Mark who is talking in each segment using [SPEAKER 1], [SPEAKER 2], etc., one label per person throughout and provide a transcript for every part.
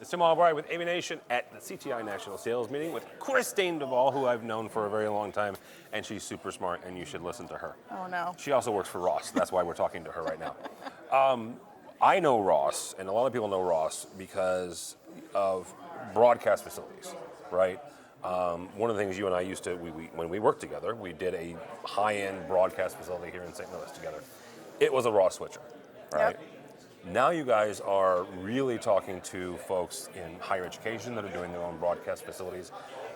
[SPEAKER 1] It's Tim Albright with AVNation at the CTI National Sales Meeting with Christine DuVall, who I've known for a very long time, and she's super smart, and you should listen to her.
[SPEAKER 2] Oh, no.
[SPEAKER 1] She also works for Ross. That's why we're talking to her right now. I know Ross, and a lot of people know Ross because of broadcast facilities, right? One of the things you and I used to, when we worked together, we did a high-end broadcast facility here in St. Louis together. It was a Ross switcher, right?
[SPEAKER 2] Yep.
[SPEAKER 1] Now you guys are really talking to folks in higher education that are doing their own broadcast facilities,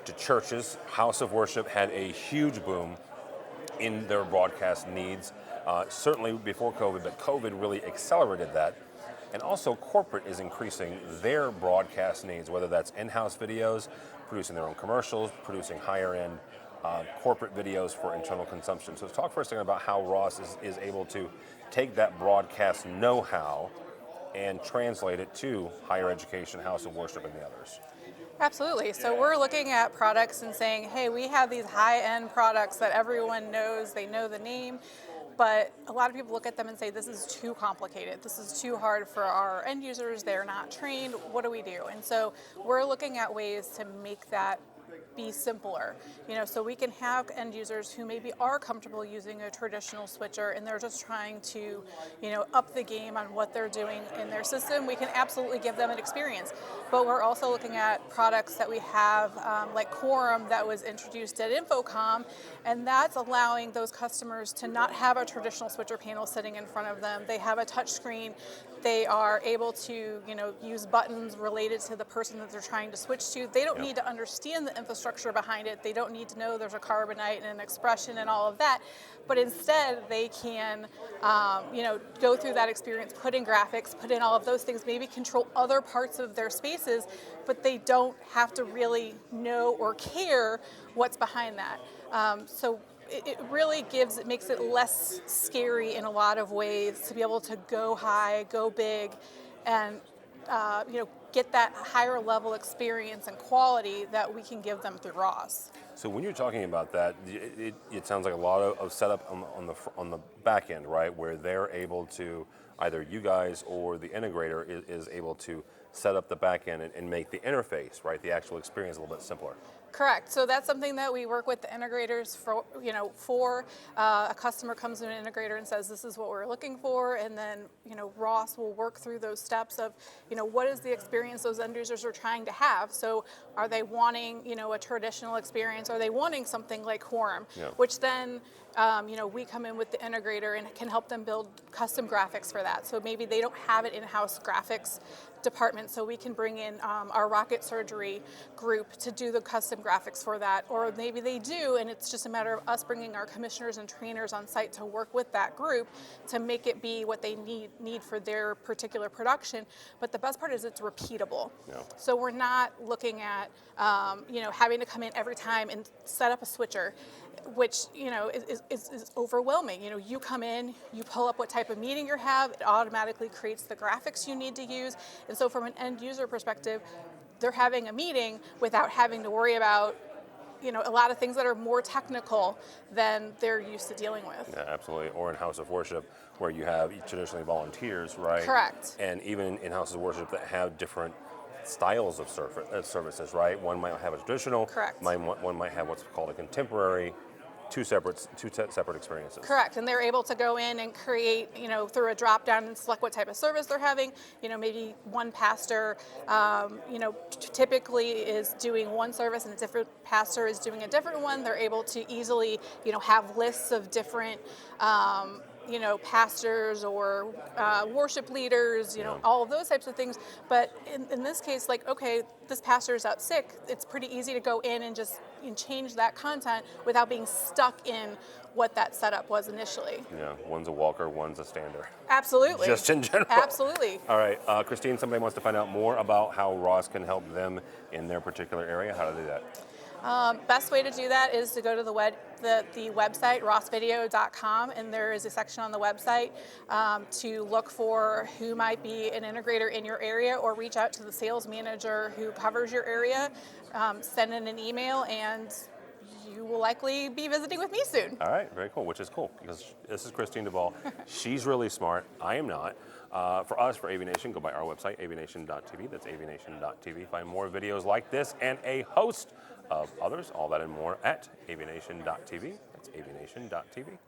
[SPEAKER 1] to churches. House of Worship had a huge boom in their broadcast needs, certainly before COVID, but COVID really accelerated that. And also corporate is increasing their broadcast needs, whether that's in-house videos, producing their own commercials, producing higher end corporate videos for internal consumption. So let's talk for a second about how Ross is able to take that broadcast know-how and translate it to higher education, House of Worship, and the others.
[SPEAKER 2] Absolutely. So we're looking at products and saying, hey, we have these high-end products that everyone knows, they know the name, but a lot of people look at them and say, this is too complicated. This is too hard for our end users. They're not trained. What do we do? And so we're looking at ways to make that be simpler, so we can have end users who maybe are comfortable using a traditional switcher and they're just trying to, up the game on what they're doing in their system. We can absolutely give them an experience, but we're also looking at products that we have, like Quorum, that was introduced at InfoComm, and that's allowing those customers to not have a traditional switcher panel sitting in front of them. They have a touch screen. They are able to, use buttons related to the person that they're trying to switch to. They don't need to understand the infrastructure behind it. They don't need to know there's a carbonite and an expression and all of that. But instead, they can, go through that experience, put in graphics, put in all of those things, maybe control other parts of their spaces, but they don't have to really know or care what's behind that. So it really makes it less scary in a lot of ways to be able to go high, go big, and get that higher level experience and quality that we can give them through Ross.
[SPEAKER 1] So when you're talking about that, it sounds like a lot of setup on the back end, right, where they're able to, either you guys or the integrator is able to set up the back end and make the interface, right, the actual experience a little bit simpler.
[SPEAKER 2] Correct. So that's something that we work with the integrators for. A customer comes to an integrator and says, this is what we're looking for, and then Ross will work through those steps of what is the experience those end users are trying to have. So are they wanting a traditional experience? Are they wanting something like Quorum, which then we come in with the integrator and can help them build custom graphics for that. So maybe they don't have an in-house graphics department, so we can bring in our rocket surgery group to do the custom graphics for that. Or maybe they do, and it's just a matter of us bringing our commissioners and trainers on site to work with that group to make it be what they need for their particular production. But the best part is it's repeatable. So we're not looking at having to come in every time and set up a switcher, which is overwhelming. You come in, you pull up what type of meeting you have, it automatically creates the graphics you need to use. And so from an end user perspective, they're having a meeting without having to worry about a lot of things that are more technical than they're used to dealing with.
[SPEAKER 1] Yeah, absolutely. Or in House of Worship, where you have traditionally volunteers, right?
[SPEAKER 2] Correct.
[SPEAKER 1] And even in Houses of Worship that have different styles of services, right? One might have a traditional.
[SPEAKER 2] Correct.
[SPEAKER 1] One might have what's called a contemporary. Two separate experiences.
[SPEAKER 2] Correct, and they're able to go in and create, through a drop down and select what type of service they're having. Maybe one pastor, typically is doing one service and a different pastor is doing a different one. They're able to easily, have lists of different, pastors or worship leaders, all of those types of things. But in this case, okay, this pastor is out sick, it's pretty easy to go in and just change that content without being stuck in what that setup was initially.
[SPEAKER 1] Yeah, one's a walker, one's a stander.
[SPEAKER 2] Absolutely.
[SPEAKER 1] Just in general.
[SPEAKER 2] Absolutely.
[SPEAKER 1] All right, Christine, somebody wants to find out more about how Ross can help them in their particular area. How to do that?
[SPEAKER 2] Best way to do that is to go to the website, rossvideo.com, and there is a section on the website to look for who might be an integrator in your area, or reach out to the sales manager who covers your area, send in an email, and you will likely be visiting with me soon.
[SPEAKER 1] All right, very cool, which is cool because this is Christine DuVall. She's really smart. I am not. For us, for AVNation, go by our website, avnation.tv. That's avnation.tv. Find more videos like this and a host of others, all that and more at avnation.tv. That's avnation.tv.